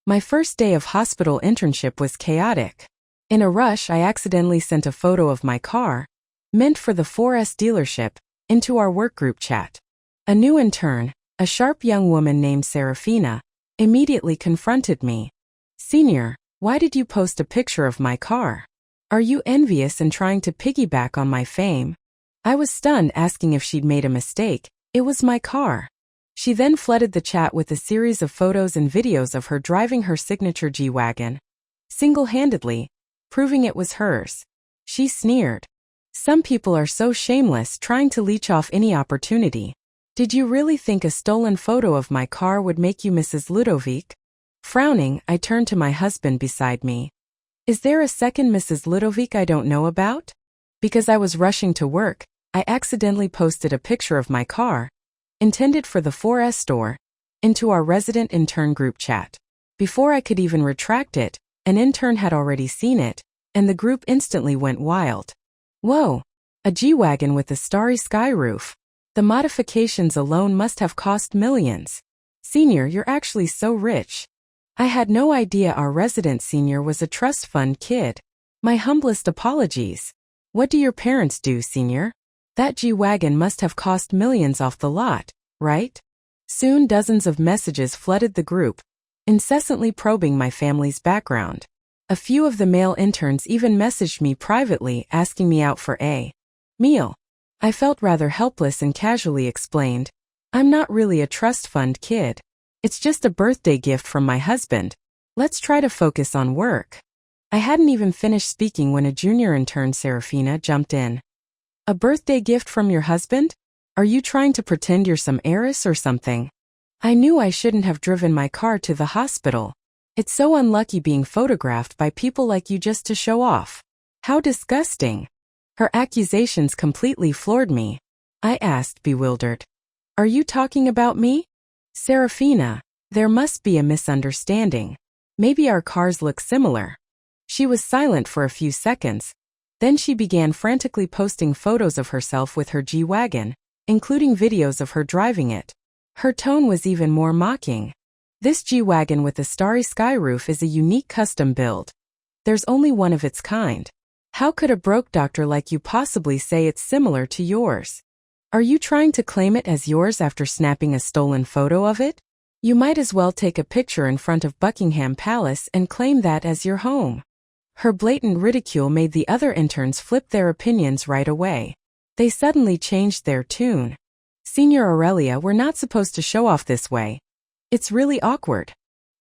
My first day of hospital internship was chaotic. In a rush, I accidentally sent a photo of my car, meant for the 4S dealership, into our work group chat. A new intern, a sharp young woman named Seraphina, immediately confronted me. "Senior, why did you post a picture of my car? Are you envious and trying to piggyback on my fame?" I was stunned, asking if she'd made a mistake. It was my car. She then flooded the chat with a series of photos and videos of her driving her signature G-Wagon, single-handedly, proving it was hers. She sneered. "Some people are so shameless, trying to leech off any opportunity. Did you really think a stolen photo of my car would make you Mrs. Ludovic?" Frowning, I turned to my husband beside me. "Is there a second Mrs. Ludovic I don't know about?" Because I was rushing to work, I accidentally posted a picture of my car, intended for the 4S store, into our resident intern group chat. Before I could even retract it, an intern had already seen it, and the group instantly went wild. "Whoa! A G-Wagon with a starry sky roof. The modifications alone must have cost millions. Senior, you're actually so rich. I had no idea our resident senior was a trust fund kid. My humblest apologies. What do your parents do, senior? That G-Wagon must have cost millions off the lot, right?" Soon dozens of messages flooded the group, incessantly probing my family's background. A few of the male interns even messaged me privately asking me out for a meal. I felt rather helpless and casually explained, "I'm not really a trust fund kid. It's just a birthday gift from my husband. Let's try to focus on work." I hadn't even finished speaking when a junior intern, Seraphina, jumped in. "A birthday gift from your husband? Are you trying to pretend you're some heiress or something? I knew I shouldn't have driven my car to the hospital. It's so unlucky being photographed by people like you just to show off. How disgusting." Her accusations completely floored me. I asked, bewildered, "Are you talking about me?" "Seraphina, there must be a misunderstanding. Maybe our cars look similar." She was silent for a few seconds. Then she began frantically posting photos of herself with her G-Wagon, including videos of her driving it. Her tone was even more mocking. "This G-Wagon with a starry sky roof is a unique custom build. There's only one of its kind. How could a broke doctor like you possibly say it's similar to yours? Are you trying to claim it as yours after snapping a stolen photo of it? You might as well take a picture in front of Buckingham Palace and claim that as your home." Her blatant ridicule made the other interns flip their opinions right away. They suddenly changed their tune. "Senior Aurelia, we're not supposed to show off this way. It's really awkward.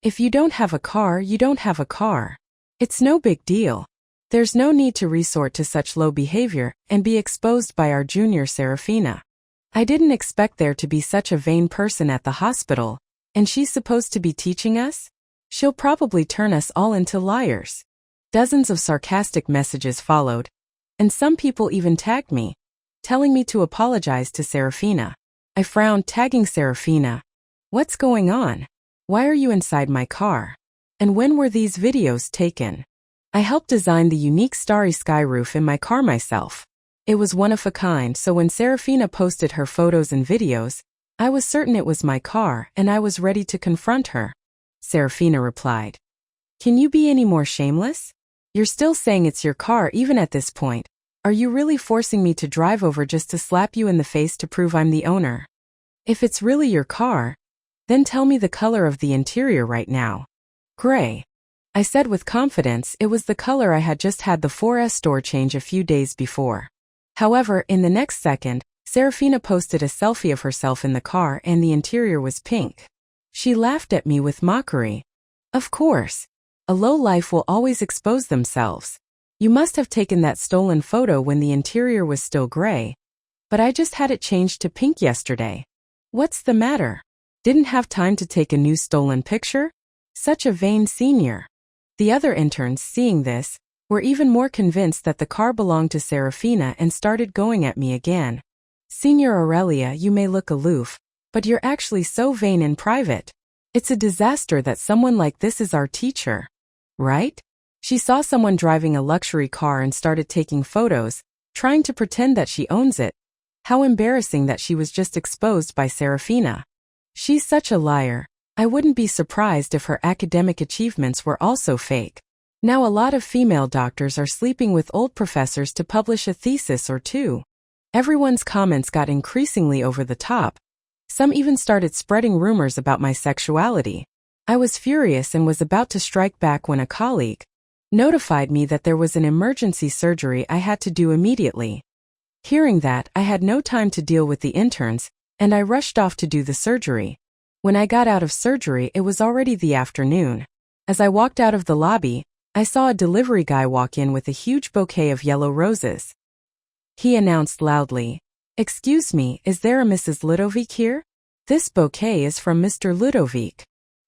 If you don't have a car, you don't have a car. It's no big deal. There's no need to resort to such low behavior and be exposed by our junior Seraphina. I didn't expect there to be such a vain person at the hospital, and she's supposed to be teaching us? She'll probably turn us all into liars." Dozens of sarcastic messages followed, and some people even tagged me, telling me to apologize to Seraphina. I frowned, tagging Seraphina. "What's going on? Why are you inside my car? And when were these videos taken?" I helped design the unique starry sky roof in my car myself. It was one of a kind, so when Seraphina posted her photos and videos, I was certain it was my car and I was ready to confront her. Seraphina replied, "Can you be any more shameless? You're still saying it's your car even at this point. Are you really forcing me to drive over just to slap you in the face to prove I'm the owner? If it's really your car, then tell me the color of the interior right now." "Gray," I said with confidence. It was the color I had just had the 4S store change a few days before. However, in the next second, Seraphina posted a selfie of herself in the car and the interior was pink. She laughed at me with mockery. "Of course. A lowlife will always expose themselves. You must have taken that stolen photo when the interior was still gray. But I just had it changed to pink yesterday. What's the matter? Didn't have time to take a new stolen picture? Such a vain senior." The other interns, seeing this, were even more convinced that the car belonged to Seraphina and started going at me again. "Senior Aurelia, you may look aloof, but you're actually so vain in private. It's a disaster that someone like this is our teacher. Right?" She saw someone driving a luxury car and started taking photos, trying to pretend that she owns it. How embarrassing that she was just exposed by Seraphina. "She's such a liar. I wouldn't be surprised if her academic achievements were also fake. Now a lot of female doctors are sleeping with old professors to publish a thesis or two. Everyone's comments got increasingly over the top. Some even started spreading rumors about my sexuality. I was furious and was about to strike back when a colleague notified me that there was an emergency surgery I had to do immediately. Hearing that, I had no time to deal with the interns, and I rushed off to do the surgery. When I got out of surgery, it was already the afternoon. As I walked out of the lobby, I saw a delivery guy walk in with a huge bouquet of yellow roses. He announced loudly, "Excuse me, is there a Mrs. Ludovic here? This bouquet is from Mr. Ludovic."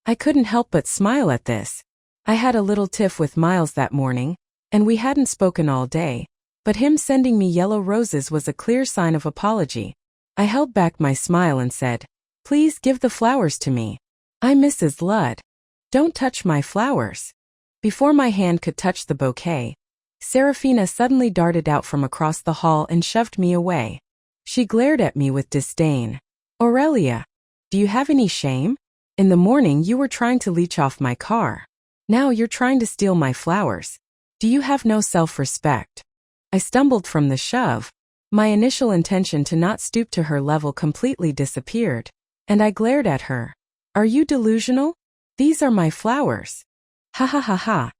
I couldn't help but smile at this. I had a little tiff with Miles that morning, and we hadn't spoken all day, but him sending me yellow roses was a clear sign of apology. I held back my smile and said, "Please give the flowers to me. I'm Mrs. Ludd. Don't touch my flowers." Before my hand could touch the bouquet, Seraphina suddenly darted out from across the hall and shoved me away. She glared at me with disdain. "Aurelia, do you have any shame? In the morning you were trying to leech off my car. Now you're trying to steal my flowers. Do you have no self-respect?" I stumbled from the shove. My initial intention to not stoop to her level completely disappeared, and I glared at her. "Are you delusional? These are my flowers." Ha ha ha ha.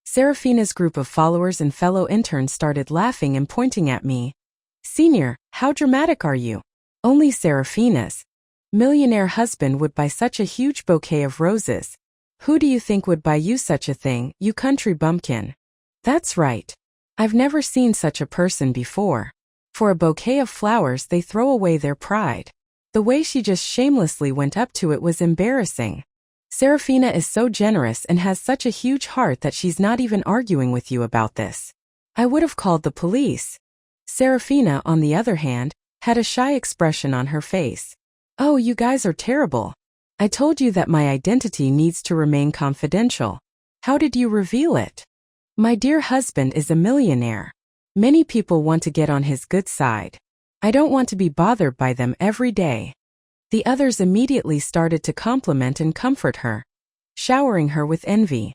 Seraphina's group of followers and fellow interns started laughing and pointing at me. "Senior, how dramatic are you? Only Seraphina's millionaire husband would buy such a huge bouquet of roses. Who do you think would buy you such a thing, you country bumpkin?" That's right. I've never seen such a person before. For a bouquet of flowers they throw away their pride. The way she just shamelessly went up to it was embarrassing. Seraphina is so generous and has such a huge heart that she's not even arguing with you about this. I would have called the police. Seraphina, on the other hand, had a shy expression on her face. "Oh, you guys are terrible. I told you that my identity needs to remain confidential. How did you reveal it? My dear husband is a millionaire. Many people want to get on his good side. I don't want to be bothered by them every day." The others immediately started to compliment and comfort her, showering her with envy.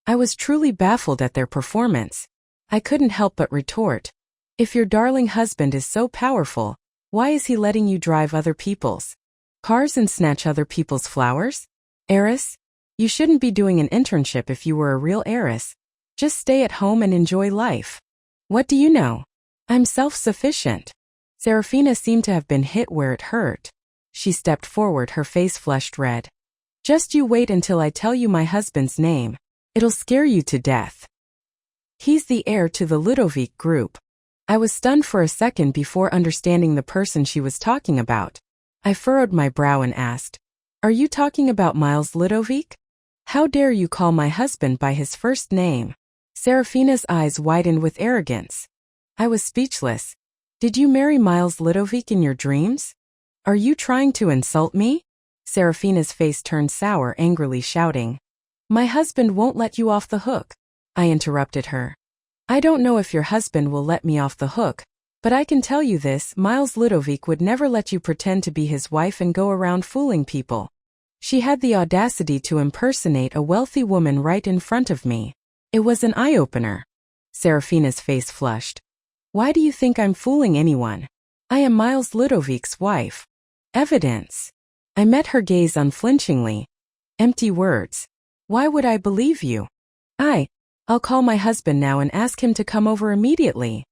I was truly baffled at their performance. I couldn't help but retort, "If your darling husband is so powerful, why is he letting you drive other people's cars and snatch other people's flowers? Heiress, you shouldn't be doing an internship if you were a real heiress. Just stay at home and enjoy life. What do you know? I'm self-sufficient." Seraphina seemed to have been hit where it hurt. She stepped forward, her face flushed red. "Just you wait until I tell you my husband's name. It'll scare you to death. He's the heir to the Ludovic group." I was stunned for a second before understanding the person she was talking about. I furrowed my brow and asked, "Are you talking about Miles Ludovic? How dare you call my husband by his first name?" Seraphina's eyes widened with arrogance. I was speechless. "Did you marry Miles Ludovic in your dreams? Are you trying to insult me?" Seraphina's face turned sour, angrily shouting, "My husband won't let you off the hook." I interrupted her. "I don't know if your husband will let me off the hook, but I can tell you this, Miles Ludovic would never let you pretend to be his wife and go around fooling people." She had the audacity to impersonate a wealthy woman right in front of me. It was an eye-opener. Seraphina's face flushed. "Why do you think I'm fooling anyone? I am Miles Ludovic's wife." "Evidence." I met her gaze unflinchingly. "Empty words. Why would I believe you?" I'll call my husband now and ask him to come over immediately,"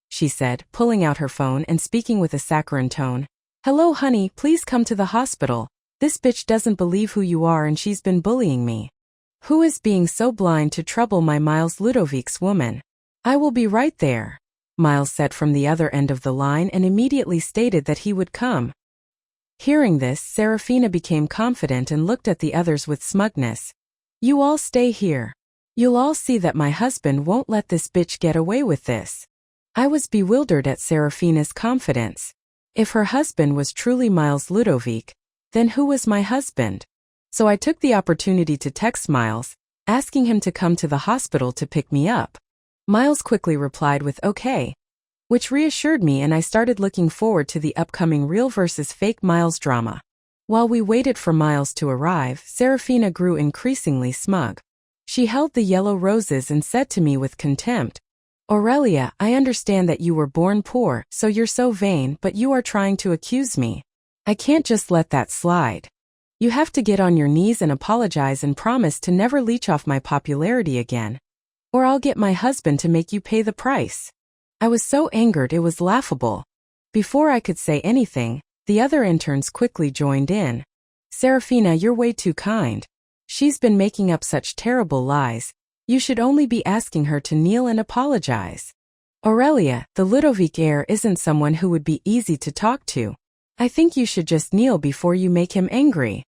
she said, pulling out her phone and speaking with a saccharine tone. "Hello, honey, please come to the hospital. This bitch doesn't believe who you are and she's been bullying me. Who is being so blind to trouble my Miles Ludovic's woman?" "I will be right there," Miles said from the other end of the line and immediately stated that he would come. Hearing this, Seraphina became confident and looked at the others with smugness. "You all stay here. You'll all see that my husband won't let this bitch get away with this." I was bewildered at Seraphina's confidence. If her husband was truly Miles Ludovic, then who was my husband? So I took the opportunity to text Miles, asking him to come to the hospital to pick me up. Miles quickly replied with "okay," which reassured me, and I started looking forward to the upcoming real versus fake Miles drama. While we waited for Miles to arrive, Seraphina grew increasingly smug. She held the yellow roses and said to me with contempt, "Aurelia, I understand that you were born poor, so you're so vain, but you are trying to accuse me. I can't just let that slide. You have to get on your knees and apologize and promise to never leech off my popularity again. Or I'll get my husband to make you pay the price." I was so angered it was laughable. Before I could say anything, the other interns quickly joined in. "Seraphina, you're way too kind. She's been making up such terrible lies. You should only be asking her to kneel and apologize. Aurelia, the Ludovic heir isn't someone who would be easy to talk to. I think you should just kneel before you make him angry."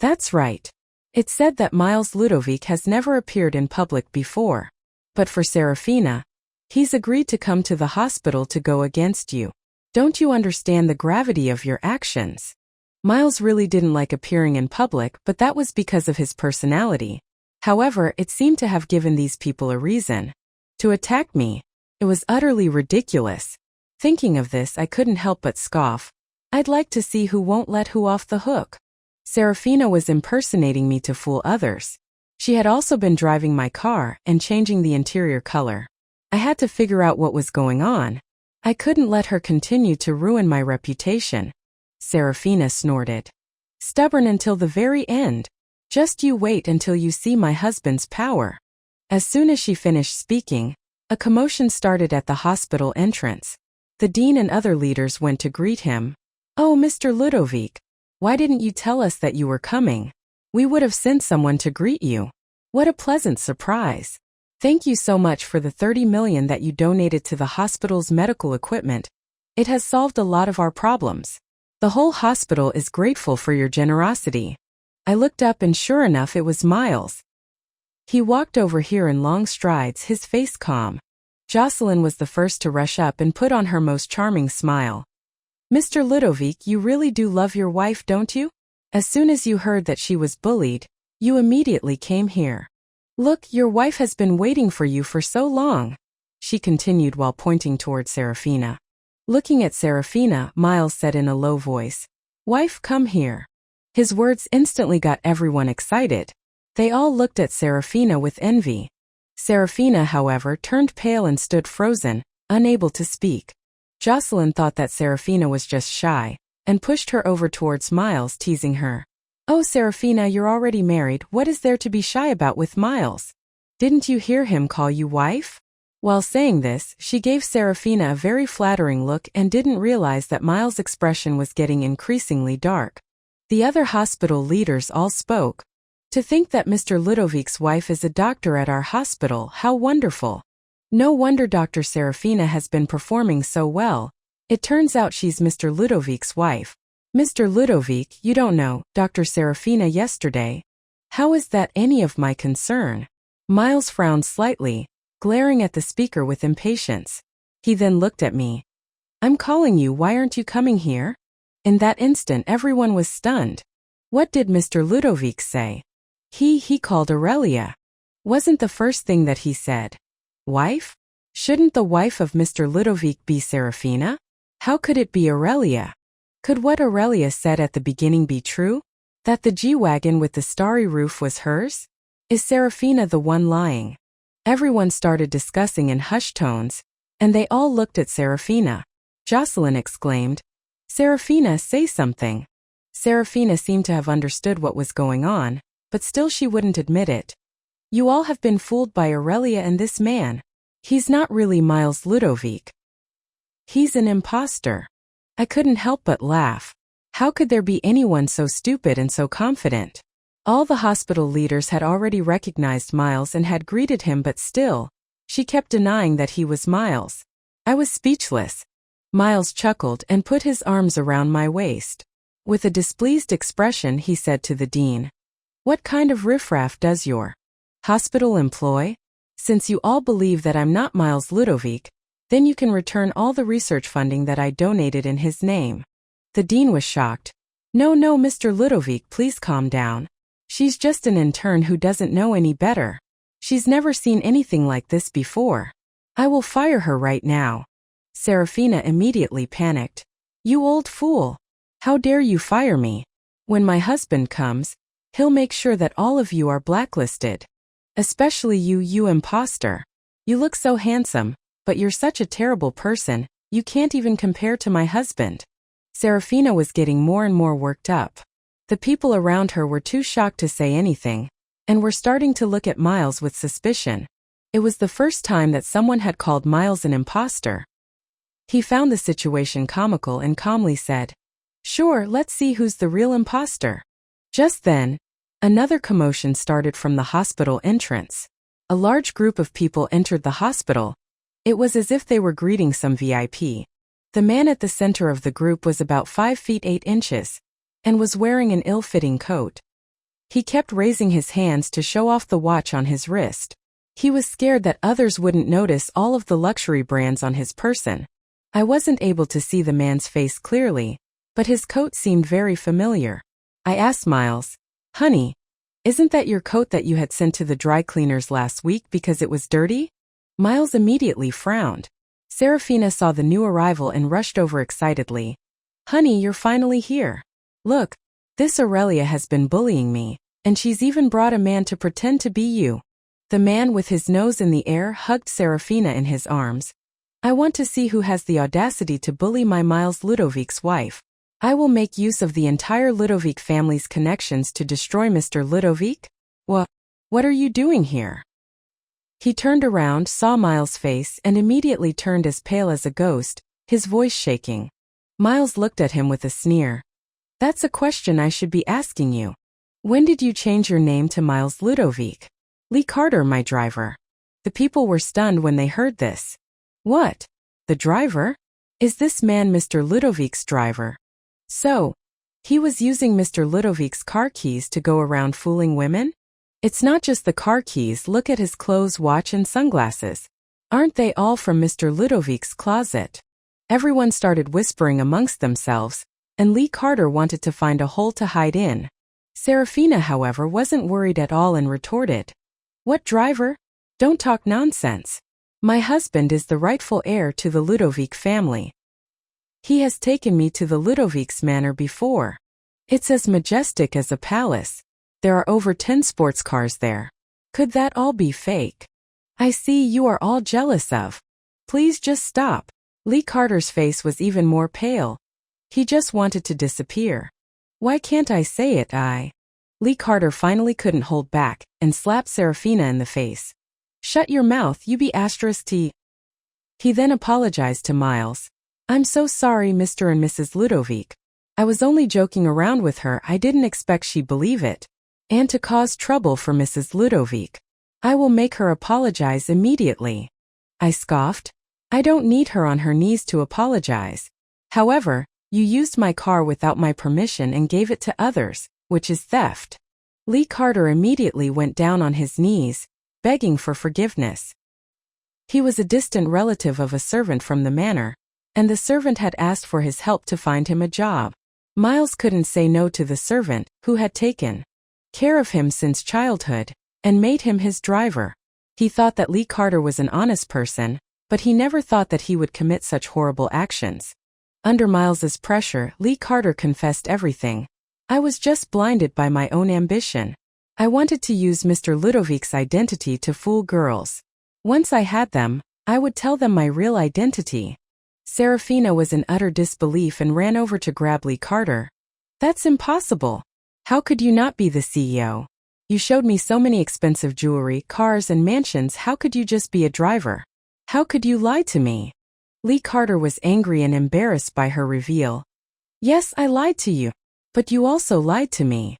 That's right. It's said that Miles Ludovic has never appeared in public before. But for Seraphina, he's agreed to come to the hospital to go against you. Don't you understand the gravity of your actions? Miles really didn't like appearing in public, but that was because of his personality. However, it seemed to have given these people a reason to attack me. It was utterly ridiculous. Thinking of this, I couldn't help but scoff. I'd like to see who won't let who off the hook. Seraphina was impersonating me to fool others. She had also been driving my car and changing the interior color. I had to figure out what was going on. I couldn't let her continue to ruin my reputation. Seraphina snorted. "Stubborn until the very end. Just you wait until you see my husband's power." As soon as she finished speaking, a commotion started at the hospital entrance. The dean and other leaders went to greet him. "Oh, Mr. Ludovic, why didn't you tell us that you were coming? We would have sent someone to greet you. What a pleasant surprise. Thank you so much for the 30 million that you donated to the hospital's medical equipment. It has solved a lot of our problems. The whole hospital is grateful for your generosity." I looked up and sure enough it was Miles. He walked over here in long strides, his face calm. Jocelyn was the first to rush up and put on her most charming smile. "Mr. Ludovic, you really do love your wife, don't you? As soon as you heard that she was bullied, you immediately came here. Look, your wife has been waiting for you for so long," she continued while pointing toward Seraphina. Looking at Seraphina, Miles said in a low voice, "Wife, come here." His words instantly got everyone excited. They all looked at Seraphina with envy. Seraphina, however, turned pale and stood frozen, unable to speak. Jocelyn thought that Seraphina was just shy, and pushed her over towards Miles, teasing her. "Oh, Seraphina, you're already married. What is there to be shy about with Miles? Didn't you hear him call you wife?" While saying this, she gave Seraphina a very flattering look and didn't realize that Miles' expression was getting increasingly dark. The other hospital leaders all spoke. "To think that Mr. Ludovic's wife is a doctor at our hospital, how wonderful. No wonder Dr. Seraphina has been performing so well. It turns out she's Mr. Ludovic's wife. Mr. Ludovic, you don't know Dr. Seraphina yesterday. How is that any of my concern?" Miles frowned slightly, glaring at the speaker with impatience. He then looked at me. "I'm calling you, why aren't you coming here?" In that instant everyone was stunned. What did Mr. Ludovic say? He called Aurelia. Wasn't the first thing that he said wife? Shouldn't the wife of Mr. Ludovic be Seraphina? How could it be Aurelia? Could what Aurelia said at the beginning be true? That the G-Wagon with the starry roof was hers? Is Seraphina the one lying? Everyone started discussing in hushed tones, and they all looked at Seraphina. Jocelyn exclaimed, "Seraphina, say something." Seraphina seemed to have understood what was going on, but still she wouldn't admit it. "You all have been fooled by Aurelia and this man. He's not really Miles Ludovic. He's an imposter." I couldn't help but laugh. How could there be anyone so stupid and so confident? All the hospital leaders had already recognized Miles and had greeted him, but still, she kept denying that he was Miles. I was speechless. Miles chuckled and put his arms around my waist. With a displeased expression, he said to the dean, "What kind of riffraff does your hospital employ? Since you all believe that I'm not Miles Ludovic, then you can return all the research funding that I donated in his name." The dean was shocked. No, Mr. Ludovic, please calm down. She's just an intern who doesn't know any better. She's never seen anything like this before. I will fire her right now." Seraphina immediately panicked. "You old fool. How dare you fire me? When my husband comes, he'll make sure that all of you are blacklisted. Especially you, you imposter. You look so handsome, but you're such a terrible person, you can't even compare to my husband." Seraphina was getting more and more worked up. The people around her were too shocked to say anything, and were starting to look at Miles with suspicion. It was the first time that someone had called Miles an imposter. He found the situation comical and calmly said, "Sure, let's see who's the real imposter." Just then, another commotion started from the hospital entrance. A large group of people entered the hospital. It was as if they were greeting some VIP. The man at the center of the group was about 5 feet 8 inches, and was wearing an ill-fitting coat. He kept raising his hands to show off the watch on his wrist. He was scared that others wouldn't notice all of the luxury brands on his person. I wasn't able to see the man's face clearly, but his coat seemed very familiar. I asked Miles, "Honey, isn't that your coat that you had sent to the dry cleaners last week because it was dirty?" Miles immediately frowned. Seraphina saw the new arrival and rushed over excitedly. "Honey, you're finally here. Look, this Aurelia has been bullying me, and she's even brought a man to pretend to be you." The man with his nose in the air hugged Seraphina in his arms. "I want to see who has the audacity to bully my Miles Ludovic's wife. I will make use of the entire Ludovic family's connections to destroy Mr. Ludovic. What are you doing here?" He turned around, saw Miles' face, and immediately turned as pale as a ghost, his voice shaking. Miles looked at him with a sneer. "That's a question I should be asking you. When did you change your name to Miles Ludovic?" "Lee Carter, my driver." The people were stunned when they heard this. "What? The driver? Is this man Mr. Ludovic's driver?" "So, he was using Mr. Ludovic's car keys to go around fooling women?" "It's not just the car keys, look at his clothes, watch and sunglasses. Aren't they all from Mr. Ludovic's closet?" Everyone started whispering amongst themselves, and Lee Carter wanted to find a hole to hide in. Seraphina, however, wasn't worried at all and retorted, "What driver? Don't talk nonsense. My husband is the rightful heir to the Ludovic family. He has taken me to the Ludovic's manor before. It's as majestic as a palace. There are over 10 sports cars there. Could that all be fake? I see you are all jealous of. Please just stop." Lee Carter's face was even more pale. He just wanted to disappear. "Why can't I say it, Lee Carter finally couldn't hold back, and slapped Seraphina in the face. "Shut your mouth, you be *T." He then apologized to Miles. "I'm so sorry, Mr. and Mrs. Ludovic. I was only joking around with her, I didn't expect she'd believe it. And to cause trouble for Mrs. Ludovic. I will make her apologize immediately." I scoffed. "I don't need her on her knees to apologize. However, you used my car without my permission and gave it to others, which is theft." Lee Carter immediately went down on his knees, begging for forgiveness. He was a distant relative of a servant from the manor, and the servant had asked for his help to find him a job. Miles couldn't say no to the servant, who had taken care of him since childhood, and made him his driver. He thought that Lee Carter was an honest person, but he never thought that he would commit such horrible actions. Under Miles's pressure, Lee Carter confessed everything. "I was just blinded by my own ambition. I wanted to use Mr. Ludovic's identity to fool girls. Once I had them, I would tell them my real identity." Seraphina was in utter disbelief and ran over to grab Lee Carter. "That's impossible. How could you not be the CEO? You showed me so many expensive jewelry, cars and mansions, how could you just be a driver? How could you lie to me?" Lee Carter was angry and embarrassed by her reveal. "Yes, I lied to you. But you also lied to me.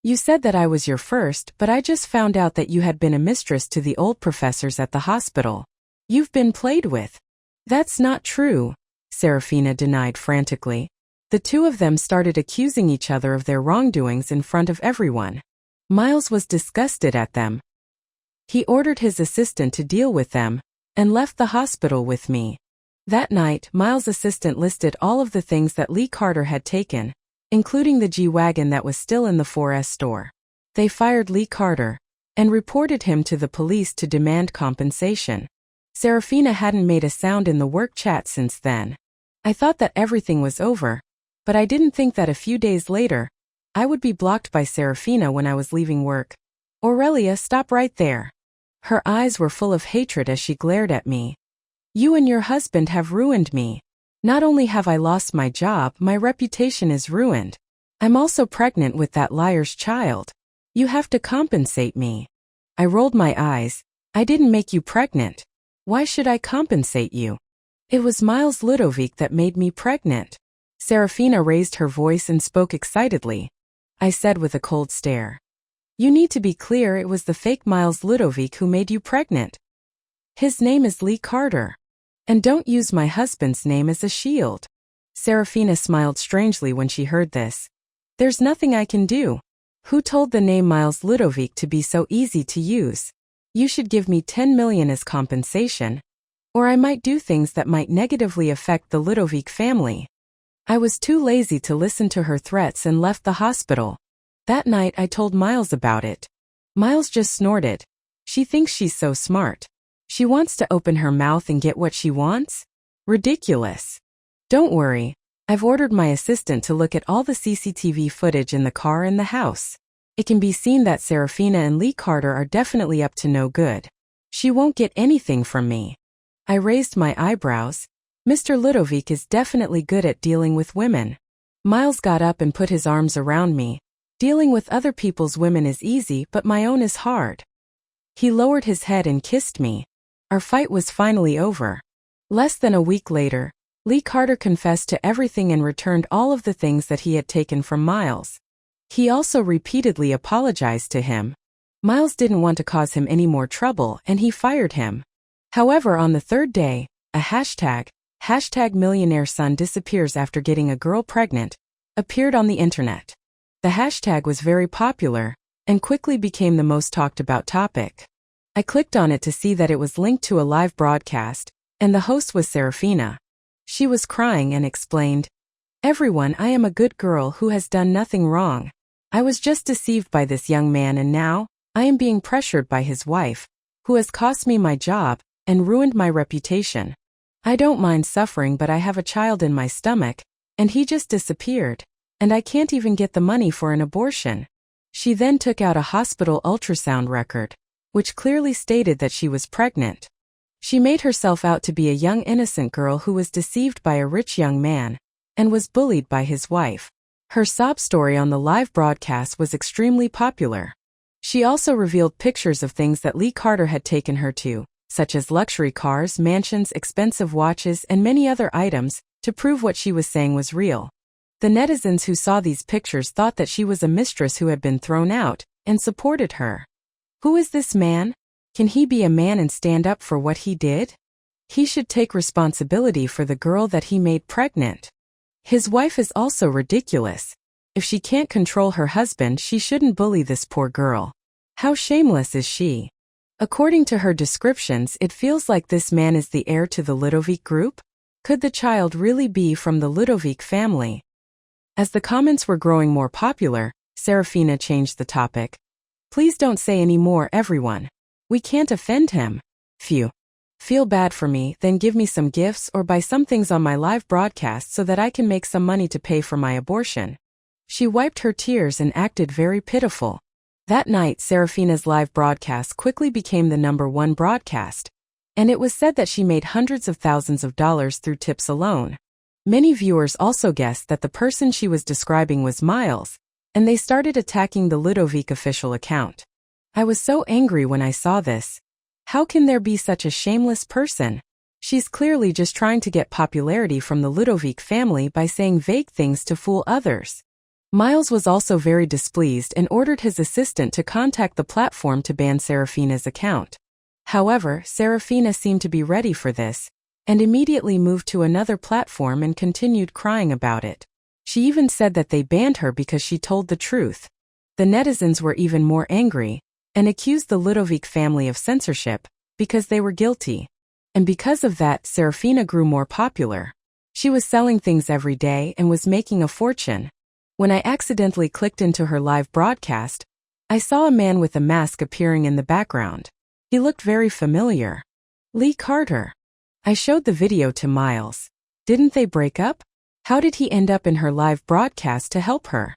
You said that I was your first, but I just found out that you had been a mistress to the old professors at the hospital. You've been played with." "That's not true," Seraphina denied frantically. The two of them started accusing each other of their wrongdoings in front of everyone. Miles was disgusted at them. He ordered his assistant to deal with them, and left the hospital with me. That night, Miles' assistant listed all of the things that Lee Carter had taken, including the G-Wagon that was still in the 4S store. They fired Lee Carter, and reported him to the police to demand compensation. Seraphina hadn't made a sound in the work chat since then. I thought that everything was over, but I didn't think that a few days later, I would be blocked by Seraphina when I was leaving work. Aurelia, stop right there. Her eyes were full of hatred as she glared at me. You and your husband have ruined me. Not only have I lost my job, my reputation is ruined. I'm also pregnant with that liar's child. You have to compensate me. I rolled my eyes. I didn't make you pregnant. Why should I compensate you? It was Miles Ludovic that made me pregnant. Seraphina raised her voice and spoke excitedly. I said with a cold stare. You need to be clear, it was the fake Miles Ludovic who made you pregnant. His name is Lee Carter. And don't use my husband's name as a shield. Seraphina smiled strangely when she heard this. There's nothing I can do. Who told the name Miles Ludovic to be so easy to use? You should give me 10 million as compensation. Or I might do things that might negatively affect the Ludovic family. I was too lazy to listen to her threats and left the hospital. That night I told Miles about it. Miles just snorted. She thinks she's so smart. She wants to open her mouth and get what she wants? Ridiculous. Don't worry. I've ordered my assistant to look at all the CCTV footage in the car and the house. It can be seen that Seraphina and Lee Carter are definitely up to no good. She won't get anything from me. I raised my eyebrows. Mr. Ludovic is definitely good at dealing with women. Miles got up and put his arms around me. Dealing with other people's women is easy, but my own is hard. He lowered his head and kissed me. Our fight was finally over. Less than a week later, Lee Carter confessed to everything and returned all of the things that he had taken from Miles. He also repeatedly apologized to him. Miles didn't want to cause him any more trouble and he fired him. However, on the third day, a hashtag millionaire son disappears after getting a girl pregnant, appeared on the internet. The hashtag was very popular and quickly became the most talked about topic. I clicked on it to see that it was linked to a live broadcast, and the host was Seraphina. She was crying and explained, "Everyone, I am a good girl who has done nothing wrong. I was just deceived by this young man and now, I am being pressured by his wife, who has cost me my job and ruined my reputation. I don't mind suffering, but I have a child in my stomach, and he just disappeared, and I can't even get the money for an abortion." She then took out a hospital ultrasound record, which clearly stated that she was pregnant. She made herself out to be a young innocent girl who was deceived by a rich young man, and was bullied by his wife. Her sob story on the live broadcast was extremely popular. She also revealed pictures of things that Lee Carter had taken her to, such as luxury cars, mansions, expensive watches, and many other items, to prove what she was saying was real. The netizens who saw these pictures thought that she was a mistress who had been thrown out, and supported her. Who is this man? Can he be a man and stand up for what he did? He should take responsibility for the girl that he made pregnant. His wife is also ridiculous. If she can't control her husband, she shouldn't bully this poor girl. How shameless is she? According to her descriptions, it feels like this man is the heir to the Ludovic group. Could the child really be from the Ludovic family? As the comments were growing more popular, Seraphina changed the topic. Please don't say any more, everyone. We can't offend him. Phew. Feel bad for me, then give me some gifts or buy some things on my live broadcast so that I can make some money to pay for my abortion. She wiped her tears and acted very pitiful. That night, Seraphina's live broadcast quickly became the #1 broadcast, and it was said that she made hundreds of thousands of dollars through tips alone. Many viewers also guessed that the person she was describing was Miles, and they started attacking the Ludovic official account. I was so angry when I saw this. How can there be such a shameless person? She's clearly just trying to get popularity from the Ludovic family by saying vague things to fool others. Miles was also very displeased and ordered his assistant to contact the platform to ban Seraphina's account. However, Seraphina seemed to be ready for this, and immediately moved to another platform and continued crying about it. She even said that they banned her because she told the truth. The netizens were even more angry, and accused the Ludovic family of censorship, because they were guilty. And because of that, Seraphina grew more popular. She was selling things every day and was making a fortune. When I accidentally clicked into her live broadcast, I saw a man with a mask appearing in the background. He looked very familiar. Lee Carter. I showed the video to Miles. Didn't they break up? How did he end up in her live broadcast to help her?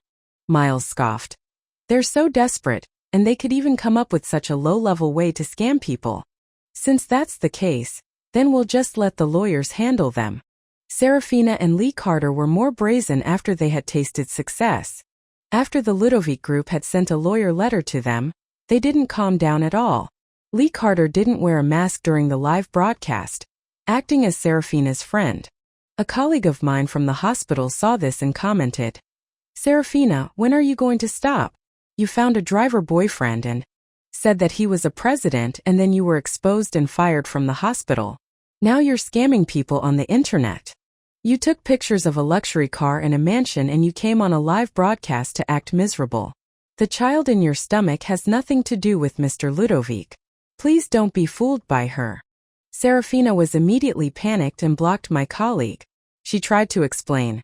Miles scoffed. They're so desperate, and they could even come up with such a low-level way to scam people. Since that's the case, then we'll just let the lawyers handle them. Seraphina and Lee Carter were more brazen after they had tasted success. After the Ludovic group had sent a lawyer letter to them, they didn't calm down at all. Lee Carter didn't wear a mask during the live broadcast, acting as Seraphina's friend. A colleague of mine from the hospital saw this and commented, "Seraphina, when are you going to stop? You found a driver boyfriend and said that he was a president, and then you were exposed and fired from the hospital. Now you're scamming people on the internet. You took pictures of a luxury car and a mansion, and you came on a live broadcast to act miserable. The child in your stomach has nothing to do with Mr. Ludovic. Please don't be fooled by her." Seraphina was immediately panicked and blocked my colleague. She tried to explain,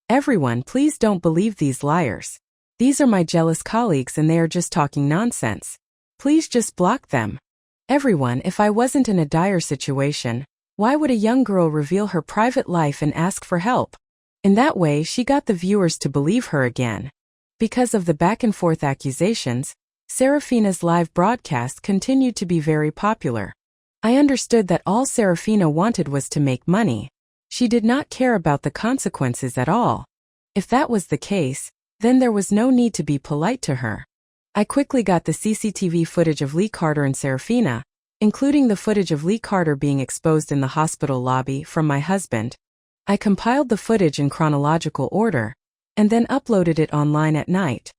"Everyone, please don't believe these liars. These are my jealous colleagues and they are just talking nonsense. Please just block them. Everyone, if I wasn't in a dire situation, why would a young girl reveal her private life and ask for help?" In that way, she got the viewers to believe her again. Because of the back-and-forth accusations, Seraphina's live broadcast continued to be very popular. I understood that all Seraphina wanted was to make money. She did not care about the consequences at all. If that was the case, then there was no need to be polite to her. I quickly got the CCTV footage of Lee Carter and Seraphina, including the footage of Lee Carter being exposed in the hospital lobby, from my husband. I compiled the footage in chronological order, and then uploaded it online at night.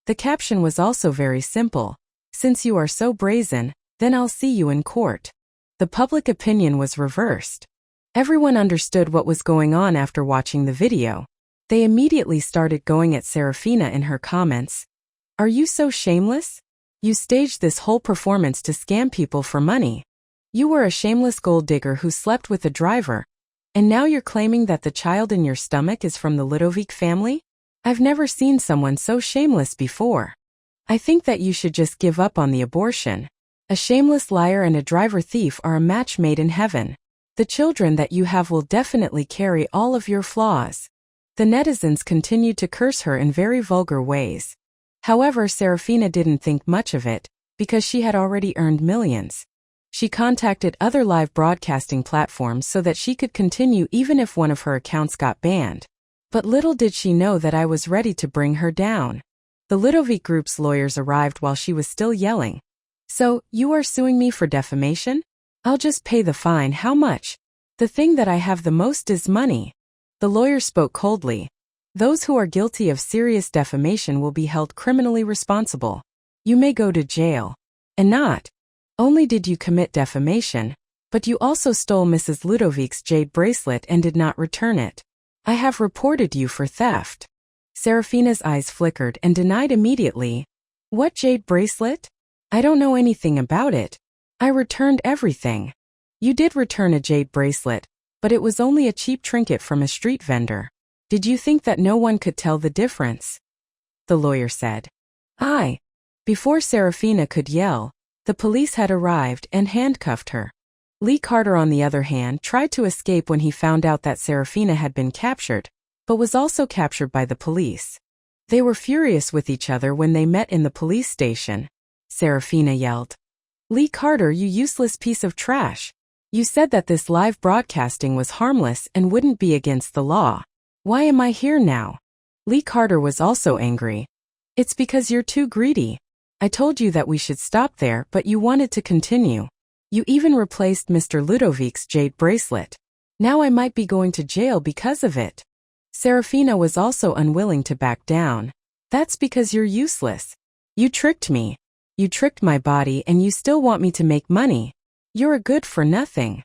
The caption was also very simple: "Since you are so brazen, then I'll see you in court." The public opinion was reversed. Everyone understood what was going on after watching the video. They immediately started going at Seraphina in her comments. "Are you so shameless? You staged this whole performance to scam people for money. You were a shameless gold digger who slept with a driver. And now you're claiming that the child in your stomach is from the Ludovic family? I've never seen someone so shameless before. I think that you should just give up on the abortion. A shameless liar and a driver thief are a match made in heaven. The children that you have will definitely carry all of your flaws." The netizens continued to curse her in very vulgar ways. However, Seraphina didn't think much of it, because she had already earned millions. She contacted other live broadcasting platforms so that she could continue even if one of her accounts got banned. But little did she know that I was ready to bring her down. The Ludovic group's lawyers arrived while she was still yelling. "So, you are suing me for defamation? I'll just pay the fine. How much? The thing that I have the most is money." The lawyer spoke coldly. "Those who are guilty of serious defamation will be held criminally responsible. You may go to jail. And not only did you commit defamation, but you also stole Mrs. Ludovic's jade bracelet and did not return it. I have reported you for theft." Seraphina's eyes flickered and denied immediately. "What jade bracelet? I don't know anything about it. I returned everything." "You did return a jade bracelet, but it was only a cheap trinket from a street vendor. Did you think that no one could tell the difference?" The lawyer said. Before Seraphina could yell, the police had arrived and handcuffed her. Lee Carter, on the other hand, tried to escape when he found out that Seraphina had been captured, but was also captured by the police. They were furious with each other when they met in the police station. Seraphina yelled, "Lee Carter, you useless piece of trash. You said that this live broadcasting was harmless and wouldn't be against the law. Why am I here now?" Lee Carter was also angry. "It's because you're too greedy. I told you that we should stop there, but you wanted to continue. You even replaced Mr. Ludovic's jade bracelet. Now I might be going to jail because of it." Seraphina was also unwilling to back down. "That's because you're useless. You tricked me. You tricked my body and you still want me to make money. You're a good for nothing.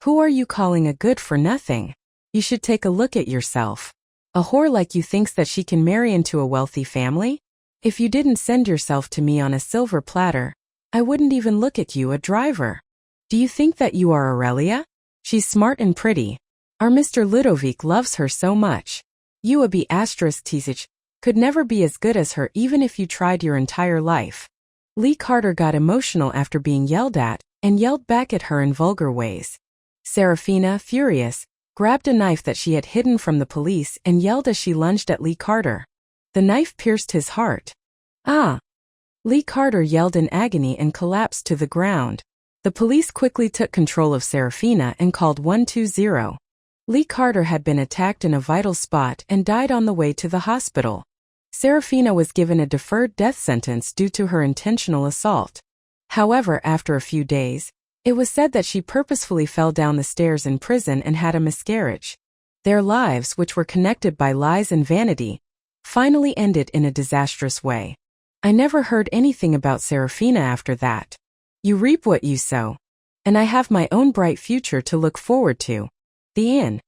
Who are you calling a good for nothing? You should take a look at yourself. A whore like you thinks that she can marry into a wealthy family? If you didn't send yourself to me on a silver platter, I wouldn't even look at you, a driver. Do you think that you are Aurelia? She's smart and pretty. Our Mr. Ludovic loves her so much. You a B***TH could never be as good as her even if you tried your entire life." Lee Carter got emotional after being yelled at, and yelled back at her in vulgar ways. Seraphina, furious, grabbed a knife that she had hidden from the police and yelled as she lunged at Lee Carter. The knife pierced his heart. Ah! Lee Carter yelled in agony and collapsed to the ground. The police quickly took control of Seraphina and called 120. Lee Carter had been attacked in a vital spot and died on the way to the hospital. Seraphina was given a deferred death sentence due to her intentional assault. However, after a few days, it was said that she purposefully fell down the stairs in prison and had a miscarriage. Their lives, which were connected by lies and vanity, finally ended in a disastrous way. I never heard anything about Seraphina after that. You reap what you sow. And I have my own bright future to look forward to. The end.